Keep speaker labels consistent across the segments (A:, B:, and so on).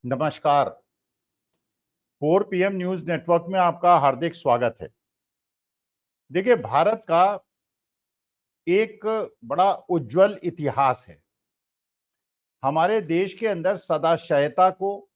A: नमस्कार। 4 PM news network में आपका हार्दिक स्वागत है। देखिए, भारत का एक बड़ा उज्जवल इतिहास है। हमारे देश के अंदर सदाशयता को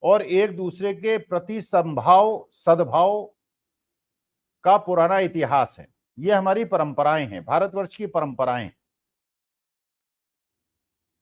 A: और एक दूसरे के प्रति सद्भाव का पुराना इतिहास है। ये हमारी परंपराएं हैं, भारतवर्ष की परंपराएं हैं।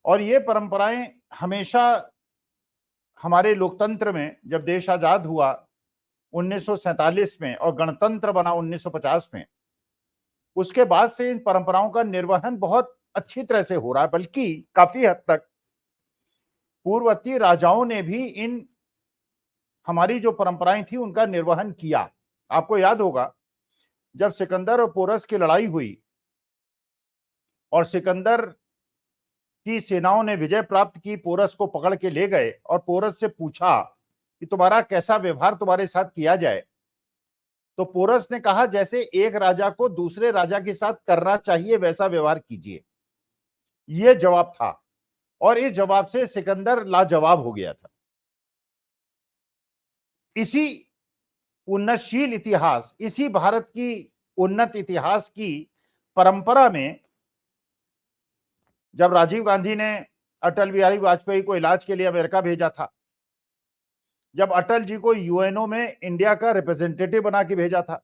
A: और ये परंपराएं हमेशा हमारे लोकतंत्र में, जब देश आजाद हुआ 1947 में और गणतंत्र बना 1950 में, उसके बाद से इन परंपराओं का निर्वहन बहुत अच्छी तरह से हो रहा है। बल्कि काफी हद तक पूर्ववर्ती राजाओं ने भी इन हमारी जो परंपराएं थी उनका निर्वहन किया। आपको याद होगा, जब सिकंदर और पोरस की लड़ाई हुई और सिकंदर की सेनाओं ने विजय प्राप्त की, पोरस को पकड़ के ले गए और पोरस से पूछा कि तुम्हारा कैसा व्यवहार तुम्हारे साथ किया जाए। तो पोरस ने कहा, जैसे एक राजा को दूसरे राजा के साथ करना चाहिए वैसा व्यवहार कीजिए। यह जवाब था और इस जवाब से सिकंदर लाजवाब हो गया था। इसी उन्नतशील इतिहास, इसी भारत की उन्नत इतिहास की परंपरा में जब राजीव गांधी ने अटल बिहारी वाजपेयी को इलाज के लिए अमेरिका भेजा था, जब अटल जी को यूएनओ में इंडिया का रिप्रेजेंटेटिव बना के भेजा था,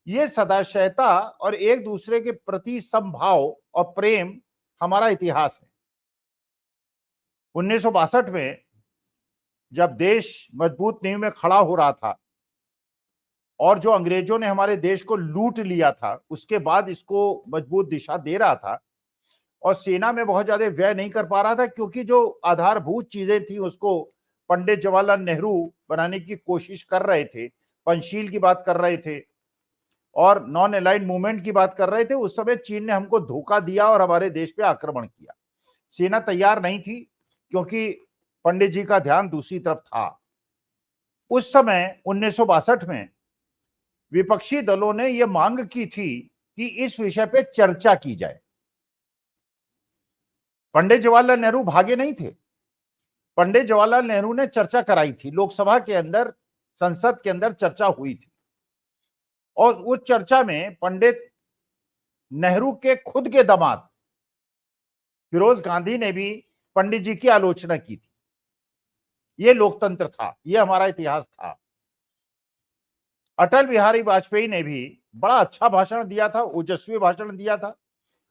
A: ये सदाशयता और एक दूसरे के प्रति समभाव और प्रेम हमारा इतिहास है। 1962 में जब देश मजबूत नींव में खड़ा हो रहा था और जो अंग्रेजों ने हमारे देश को लूट लिया था, उसके बाद इसको मजबूत दिशा दे रहा था और सेना में बहुत ज्यादा व्यय नहीं कर पा रहा था, क्योंकि जो आधारभूत चीजें थी उसको पंडित जवाहरलाल नेहरू बनाने की कोशिश कर रहे थे। पंचशील की बात कर रहे थे और नॉन अलाइंड मूवमेंट की बात कर रहे थे। उस समय चीन ने हमको धोखा दिया और हमारे देश पे आक्रमण किया। सेना तैयार नहीं थी, क्योंकि पंडित जी का ध्यान दूसरी तरफ था। उस समय 1962 में विपक्षी दलों ने यह मांग की थी कि इस विषय पे चर्चा की जाए। पंडित जवाहरलाल नेहरू भागे नहीं थे। पंडित जवाहरलाल नेहरू ने चर्चा कराई थी, लोकसभा के अंदर, संसद के अंदर चर्चा हुई थी। और उस चर्चा में पंडित नेहरू के खुद के दामाद फिरोज गांधी ने भी पंडित जी की आलोचना की थी। यह लोकतंत्र था, यह हमारा इतिहास था। अटल बिहारी वाजपेयी ने भी बड़ा अच्छा भाषण दिया था, ओजस्वी भाषण दिया था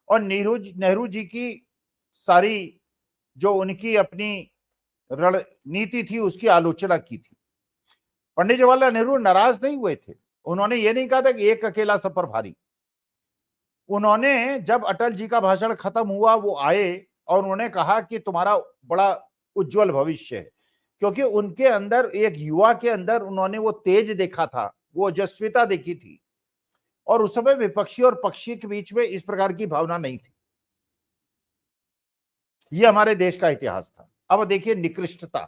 A: और नेहरू जी की सारी जो उनकी अपनी रणनीति थी उसकी आलोचना की थी। पंडित जवाहरलाल नेहरू नाराज नहीं हुए थे। उन्होंने ये नहीं कहा था कि एक अकेला सब पर भारी। उन्होंने, जब अटल जी का भाषण खत्म हुआ, वो आए और उन्होंने कहा कि तुम्हारा बड़ा उज्जवल भविष्य है, क्योंकि उनके अंदर, एक युवा के अंदर उन्होंने वो तेज देखा था, वो ओजस्विता देखी थी। और उस समय विपक्षी और पक्षी के बीच में इस प्रकार की भावना नहीं थी। ये हमारे देश का इतिहास था। अब देखिए निकृष्टता।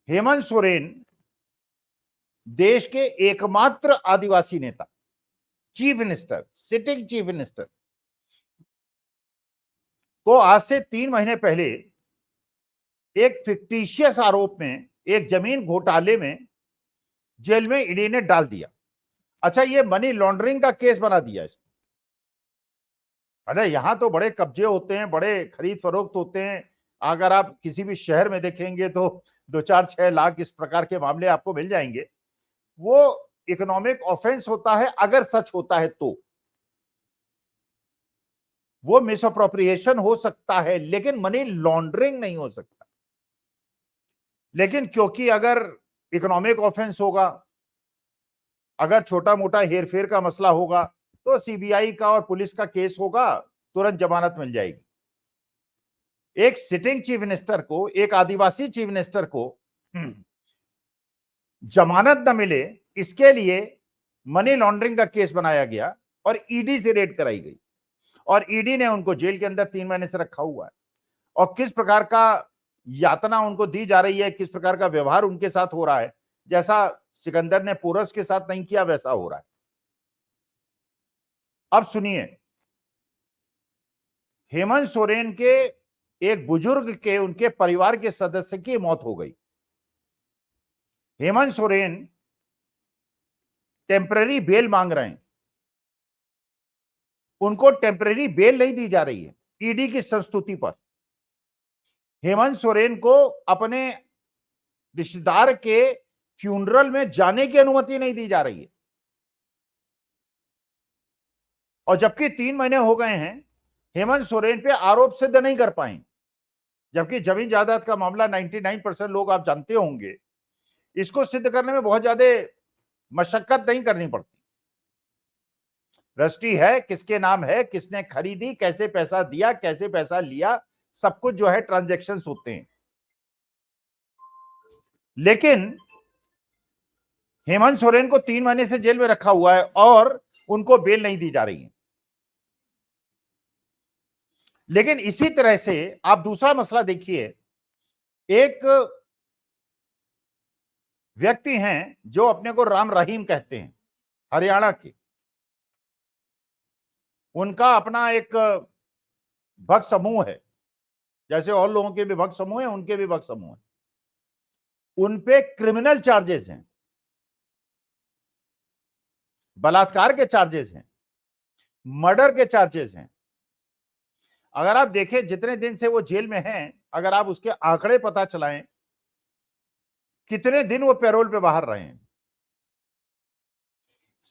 A: हेमंत सोरेन देश के एकमात्र आदिवासी नेता, chief minister, sitting chief minister को आज से 3 महीने पहले एक फिक्टिशियस आरोप में, एक जमीन घोटाले में जेल में ईडी ने डाल दिया। अच्छा, ये मनी लॉन्ड्रिंग का केस बना दिया इसको। अरे यहां तो बड़े कब्जे होते हैं, बड़े खरीद फरोख्त होते हैं। अगर आप किसी भी शहर में देखेंगे तो 2-4-6 लाख इस प्रकार के मामले आपको मिल जाएंगे। वो इकोनॉमिक ऑफेंस होता है अगर सच होता है तो। वो मिसअप्रोप्रिएशन हो सकता है, लेकिन मनी लॉन्ड्रिंग नहीं हो सकता। लेकिन क्योंकि अगर इकोनॉमिक ऑफेंस होगा, अगर छोटा मोटा हेरफेर का मसला होगा, तो सीबीआई का और पुलिस का केस होगा, तुरंत जमानत मिल जाएगी। एक सिटिंग चीफ मिनिस्टर को, एक आदिवासी चीफ मिनिस्टर को जमानत न मिले, इसके लिए मनी लॉन्ड्रिंग का केस बनाया गया और ईडी से रेड कराई गई और ईडी ने उनको जेल के अंदर 3 महीने से रखा हुआ है। और किस प्रकार का यातना उनको दी जा रही है, किस प्रकार का व्यवहार उनके साथ हो रहा है, जैसा सिकंदर ने पोरस के साथ नहीं किया वैसा हो रहा है। अब सुनिए, हेमंत सोरेन के एक बुजुर्ग के, उनके परिवार के सदस्य की मौत हो गई। हेमंत सोरेन टेम्पररी बेल मांग रहे हैं, उनको टेम्पररी बेल नहीं दी जा रही है ईडी की संस्तुति पर। हेमंत सोरेन को अपने रिश्तेदार के फ्यूनरल में जाने की अनुमति नहीं दी जा रही है, और जबकि 3 महीने हो गए हैं हेमंत सोरेन पे आरोप सिद्ध नहीं कर पाए, जबकि जमीन जायदाद का मामला 99% लोग आप जानते होंगे, इसको सिद्ध करने में बहुत ज्यादा मशक्कत नहीं करनी पड़ती। रजिस्ट्री है, किसके नाम है, किसने खरीदी, कैसे पैसा दिया, कैसे पैसा लिया, सब कुछ जो है ट्रांजैक्शंस होते हैं। लेकिन हेमंत सोरेन को 3 महीने से जेल में रखा हुआ है और उनको बेल नहीं दी जा रही है। लेकिन इसी तरह से आप दूसरा मसला देखिए, एक व्यक्ति हैं जो अपने को राम रहीम कहते हैं, हरियाणा के, उनका अपना एक भक्त समूह है, जैसे और लोगों के भी भक्त समूह है, उनके भी भक्त समूह है। उन पे क्रिमिनल चार्जेस हैं, बलात्कार के चार्जेस हैं, मर्डर के चार्जेस हैं। अगर आप देखें जितने दिन से वो जेल में हैं, अगर आप उसके आंकड़े पता चलाएं, कितने दिन वो पैरोल पे बाहर रहे हैं,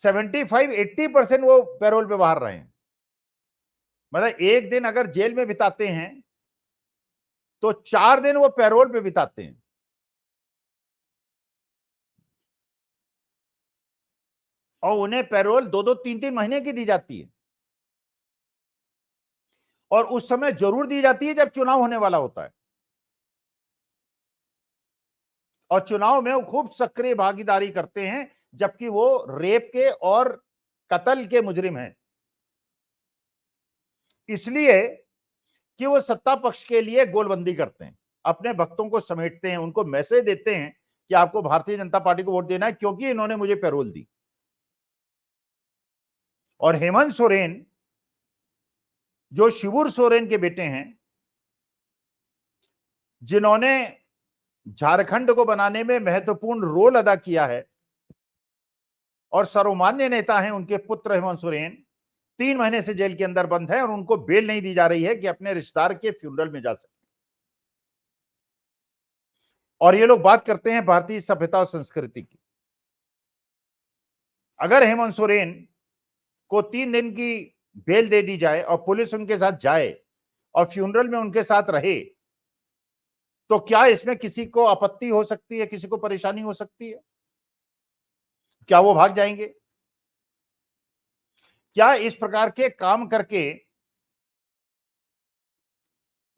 A: 75-80% वो पैरोल पे बाहर रहे हैं। मतलब एक दिन अगर जेल में बिताते हैं तो 4 दिन वो पैरोल पे बिताते हैं। और उन्हें पैरोल 2-2, 3-3 महीने की दी जाती है, और उस समय जरूर दी जाती है जब चुनाव होने वाला होता है, और चुनाव में वो खूब सक्रिय भागीदारी करते हैं, जबकि वो रेप के और कत्ल के मुजरिम हैं। इसलिए कि वो सत्ता पक्ष के लिए गोलबंदी करते हैं, अपने भक्तों को समेटते हैं, उनको मैसेज देते हैं कि आपको भारतीय जनता पार्टी को वोट देना है क्योंकि इन्होंने मुझे पैरोल दी। और हेमंत सोरेन जो शिबूर सोरेन के बेटे हैं, जिन्होंने झारखंड को बनाने में महत्वपूर्ण रोल अदा किया है, और सर्वमान्य नेता हैं उनके पुत्र हेमंत सोरेन, 3 महीने से जेल के अंदर बंद है और उनको बेल नहीं दी जा रही है कि अपने रिश्तेदार के फ्यूनरल में जा सके। और ये लोग बात करते हैं भारतीय सभ्यता और संस्कृति की। अगर हेमंत सोरेन को 3 दिन की बेल दे दी जाए और पुलिस उनके साथ जाए और फ्यूनरल में उनके साथ रहे, तो क्या इसमें किसी को आपत्ति हो सकती है, किसी को परेशानी हो सकती है? क्या वो भाग जाएंगे? क्या इस प्रकार के काम करके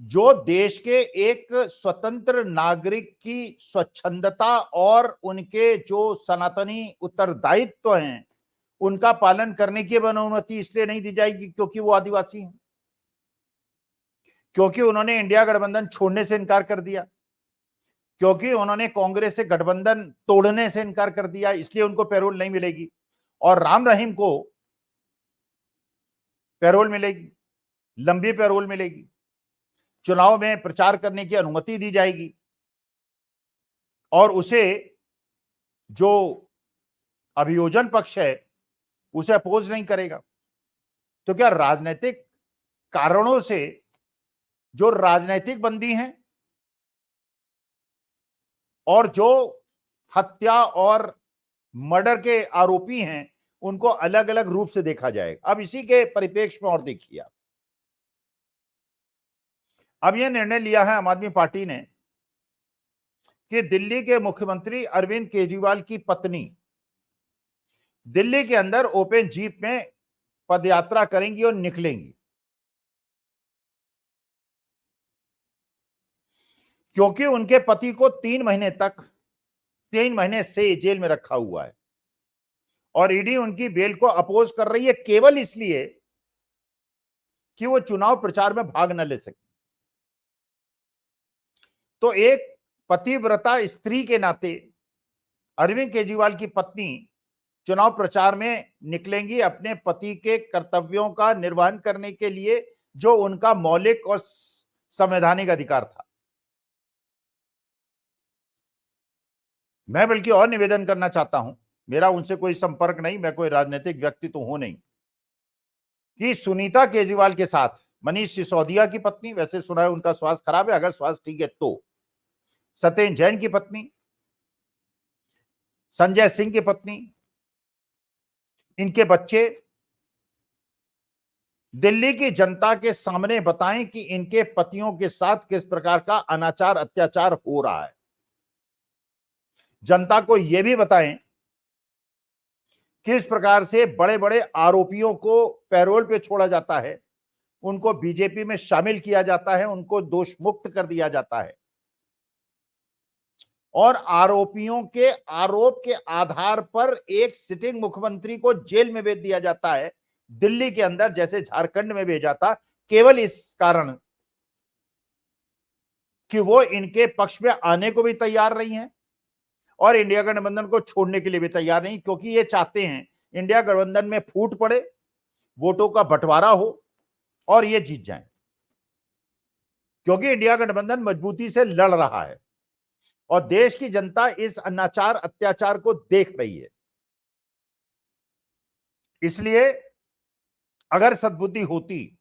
A: जो देश के एक स्वतंत्र नागरिक की स्वच्छंदता और उनके जो सनातनी उत्तरदायित्व हैं, उनका पालन करने की अनुमति इसलिए नहीं दी जाएगी क्योंकि वो आदिवासी हैं, क्योंकि उन्होंने इंडिया गठबंधन छोड़ने से इनकार कर दिया, क्योंकि उन्होंने कांग्रेस से गठबंधन तोड़ने से इनकार कर दिया, इसलिए उनको पैरोल नहीं मिलेगी। और राम रहीम को पैरोल मिलेगी, लंबी पैरोल मिलेगी, चुनाव में प्रचार करने की अनुमति दी जाएगी, और उसे जो अभियोजन पक्ष है उसे अपोज नहीं करेगा। तो क्या राजनीतिक कारणों से जो राजनीतिक बंदी हैं और जो हत्या और मर्डर के आरोपी हैं, उनको अलग अलग रूप से देखा जाएगा? अब इसी के परिप्रेक्ष्य में और देखिए आप, अब यह निर्णय लिया है आम आदमी पार्टी ने कि दिल्ली के मुख्यमंत्री अरविंद केजरीवाल की पत्नी दिल्ली के अंदर ओपन जीप में पदयात्रा करेंगी और निकलेंगी, क्योंकि उनके पति को 3 महीने से जेल में रखा हुआ है और ईडी उनकी बेल को अपोज कर रही है केवल इसलिए कि वो चुनाव प्रचार में भाग न ले सके। तो एक पतिव्रता स्त्री के नाते अरविंद केजरीवाल की पत्नी चुनाव प्रचार में निकलेंगी अपने पति के कर्तव्यों का निर्वहन करने के लिए, जो उनका मौलिक और संवैधानिक अधिकार था। मैं बल्कि और निवेदन करना चाहता हूं, मेरा उनसे कोई संपर्क नहीं, मैं कोई राजनीतिक व्यक्ति तो हूं नहीं, कि सुनीता केजरीवाल के साथ मनीष सिसोदिया की पत्नी, वैसे सुना है उनका स्वास्थ्य खराब है, अगर स्वास्थ्य ठीक है तो सत्येंद्र जैन की पत्नी, संजय सिंह की पत्नी, इनके बच्चे दिल्ली की जनता के सामने बताएं कि इनके पतियों के साथ किस प्रकार का अनाचार अत्याचार हो रहा है। जनता को यह भी बताएं किस प्रकार से बड़े बड़े आरोपियों को पैरोल पे छोड़ा जाता है, उनको बीजेपी में शामिल किया जाता है, उनको दोष मुक्त कर दिया जाता है और आरोपियों के आरोप के आधार पर एक सिटिंग मुख्यमंत्री को जेल में भेज दिया जाता है, दिल्ली के अंदर जैसे झारखंड में भेजा था, केवल इस कारण कि वो इनके पक्ष में आने को भी तैयार नहीं है और इंडिया गठबंधन को छोड़ने के लिए भी तैयार नहीं, क्योंकि ये चाहते हैं इंडिया गठबंधन में फूट पड़े, वोटों का बंटवारा हो और ये जीत जाएं, क्योंकि इंडिया गठबंधन मजबूती से लड़ रहा है और देश की जनता इस अनाचार अत्याचार को देख रही है। इसलिए अगर सद्बुद्धि होती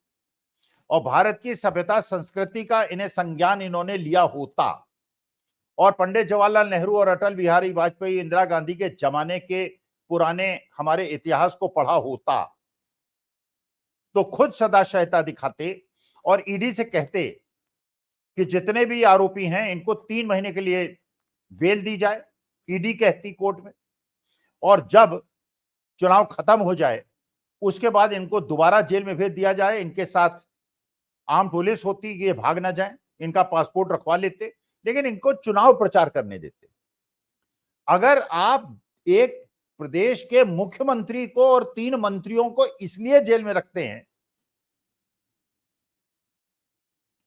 A: और भारत की सभ्यता संस्कृति का इन्हें संज्ञान इन्होंने लिया होता और पंडित जवाहरलाल नेहरू और अटल बिहारी वाजपेयी, इंदिरा गांधी के जमाने के पुराने हमारे इतिहास को पढ़ा होता तो खुद सदाशयता दिखाते और ईडी से कहते कि जितने भी आरोपी हैं इनको 3 महीने के लिए बेल दी जाए, ईडी कहती कोर्ट में, और जब चुनाव खत्म हो जाए उसके बाद इनको दोबारा जेल में भेज दिया जाए, इनके साथ आर्म पुलिस होती कि ये भाग ना जाए, इनका पासपोर्ट रखवा लेते, लेकिन इनको चुनाव प्रचार करने देते। अगर आप एक प्रदेश के मुख्यमंत्री को और 3 मंत्रियों को इसलिए जेल में रखते हैं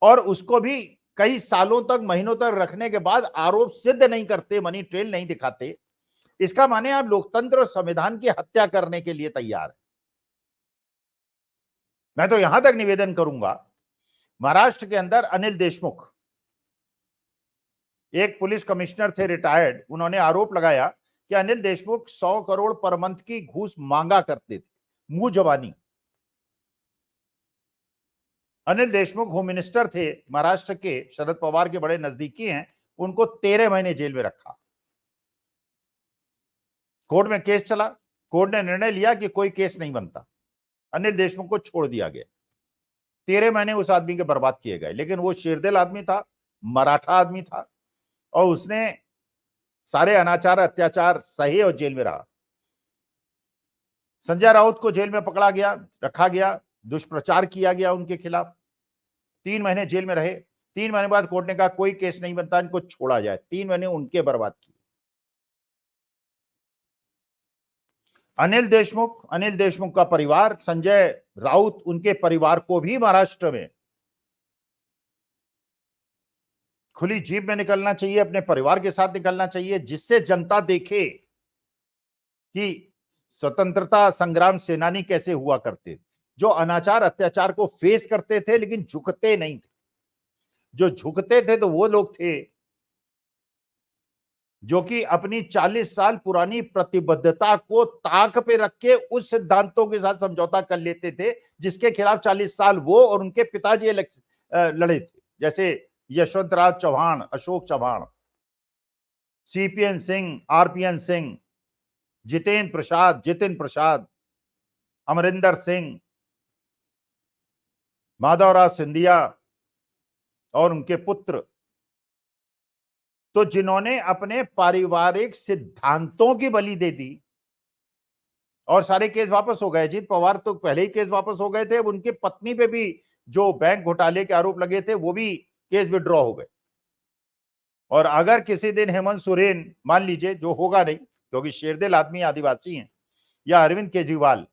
A: और उसको भी कई सालों तक, महीनों तक रखने के बाद आरोप सिद्ध नहीं करते, मनी ट्रेल नहीं दिखाते, इसका माने आप लोकतंत्र और संविधान की हत्या करने के लिए तैयार है। मैं तो यहां तक निवेदन करूंगा, महाराष्ट्र के अंदर अनिल देशमुख एक पुलिस कमिश्नर थे, रिटायर्ड, उन्होंने आरोप लगाया कि अनिल देशमुख 100 करोड़ पर मंथ की घूस मांगा करते थे, मुंह जबानी। अनिल देशमुख होम मिनिस्टर थे महाराष्ट्र के, शरद पवार के बड़े नजदीकी हैं, उनको 13 महीने जेल में रखा। कोर्ट में केस चला, कोर्ट ने निर्णय लिया कि कोई केस नहीं बनता, अनिल देशमुख को छोड़ दिया गया। 13 महीने उस आदमी के बर्बाद किए गए, लेकिन वो शेरदिल आदमी था, मराठा आदमी था और उसने सारे अनाचार अत्याचार सहे और जेल में रहा। संजय राउत को जेल में पकड़ा गया, रखा गया, दुष्प्रचार किया गया उनके खिलाफ, 3 महीने जेल में रहे। 3 महीने बाद कोर्ट ने कहा कोई केस नहीं बनता, इनको छोड़ा जाए। 3 महीने उनके बर्बाद किए। अनिल देशमुख का परिवार, संजय राउत उनके परिवार को भी महाराष्ट्र में खुली जीप में निकलना चाहिए, अपने परिवार के साथ निकलना चाहिए, जिससे जनता देखे कि स्वतंत्रता संग्राम सेनानी कैसे हुआ करते थे, जो अनाचार अत्याचार को फेस करते थे लेकिन झुकते नहीं थे। जो झुकते थे तो वो लोग थे जो कि अपनी 40 साल पुरानी प्रतिबद्धता को ताक पे रख के उस सिद्धांतों के साथ समझौता कर लेते थे जिसके खिलाफ 40 साल वो और उनके पिताजी लड़े थे, जैसे यशवंतराव चौहान, अशोक चौहान, सीपीएन सिंह, आरपीएन सिंह, जितिन प्रसाद, अमरिंदर सिंह, माधवराव सिंधिया और उनके पुत्र, तो जिन्होंने अपने पारिवारिक सिद्धांतों की बलि दे दी और सारे केस वापस हो गए। अजीत पवार तो पहले ही केस वापस हो गए थे, अब उनकी पत्नी पे भी जो बैंक घोटाले के आरोप लगे थे वो भी केस विड्रॉ हो गए। और अगर किसी दिन हेमंत सोरेन, मान लीजिए, जो होगा नहीं क्योंकि शेरदिल आदमी आदिवासी हैं, या अरविंद केजरीवाल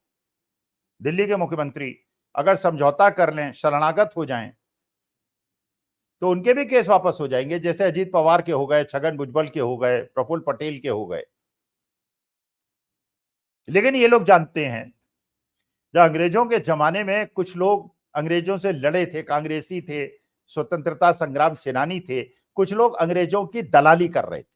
A: दिल्ली के मुख्यमंत्री अगर समझौता कर लें, शरणागत हो जाएं, तो उनके भी केस वापस हो जाएंगे, जैसे अजीत पवार के हो गए, छगन भुजबल के हो गए, प्रफुल्ल पटेल के हो गए। लेकिन ये लोग जानते हैं, जब अंग्रेजों के जमाने में कुछ लोग अंग्रेजों से लड़े थे, कांग्रेसी थे, स्वतंत्रता संग्राम सेनानी थे, कुछ लोग अंग्रेजों की दलाली कर रहे थे,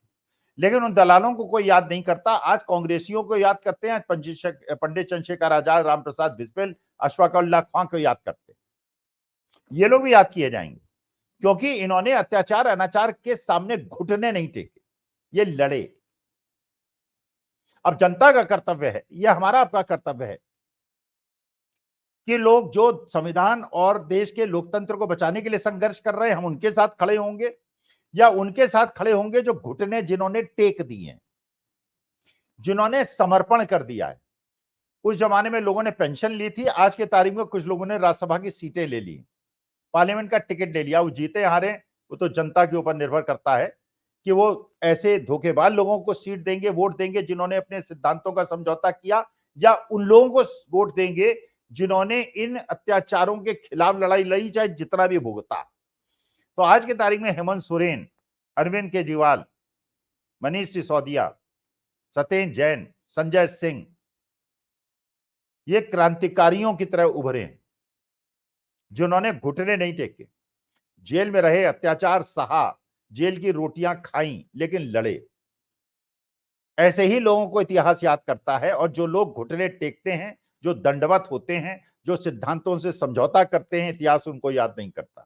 A: लेकिन उन दलालों को कोई याद नहीं करता। आज कांग्रेसियों को याद करते हैं, पंडित चंद्रशेखर आजाद, राम प्रसाद बिस्मिल, अशफाक उल्लाह खां को याद करते हैं। ये लोग भी याद किए जाएंगे, क्योंकि इन्होंने अत्याचार अनाचार के सामने घुटने नहीं टेके, ये लड़े। अब जनता का कर्तव्य है, यह हमारा आपका कर्तव्य है कि लोग जो संविधान और देश के लोकतंत्र को बचाने के लिए संघर्ष कर रहे हैं, हम उनके साथ खड़े होंगे, या उनके साथ खड़े होंगे जो घुटने जिन्होंने टेक दिए हैं, जिन्होंने समर्पण कर दिया है। उस जमाने में लोगों ने पेंशन ली थी, आज के तारीख में कुछ लोगों ने राज्यसभा की सीटें ले ली, पार्लियामेंट का टिकट ले लिया। वो जीते हारे वो तो जनता के ऊपर निर्भर करता है कि वो ऐसे धोखेबाज लोगों को सीट देंगे, वोट देंगे जिन्होंने अपने सिद्धांतों का समझौता किया, या उन लोगों को वोट देंगे जिन्होंने इन अत्याचारों के खिलाफ लड़ाई लड़ी, चाहे जितना भी भुगता। तो आज की तारीख में हेमंत सोरेन, अरविंद केजरीवाल, मनीष सिसोदिया, सत्येंद्र जैन, संजय सिंह, ये क्रांतिकारियों की तरह उभरे हैं, जिन्होंने घुटने नहीं टेके, जेल में रहे, अत्याचार सहा, जेल की रोटियां खाई, लेकिन लड़े। ऐसे ही लोगों को इतिहास याद करता है, और जो लोग घुटने टेकते हैं, जो दंडवत होते हैं, जो सिद्धांतों से समझौता करते हैं, इतिहास उनको याद नहीं करता।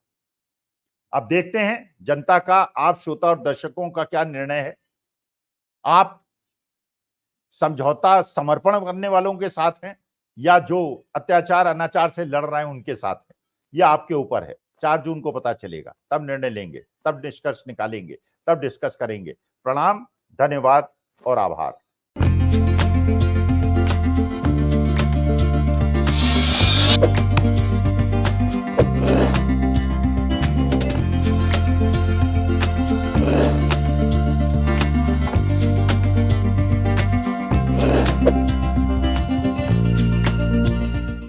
A: अब देखते हैं जनता का, आप श्रोता और दर्शकों का क्या निर्णय है। आप समझौता समर्पण करने वालों के साथ हैं, या जो अत्याचार अनाचार से लड़ रहे हैं उनके साथ हैं? यह आपके ऊपर है। 4 जून को पता चलेगा, तब निर्णय लेंगे, तब निष्कर्ष निकालेंगे, तब डिस्कस करेंगे। प्रणाम, धन्यवाद और आभार।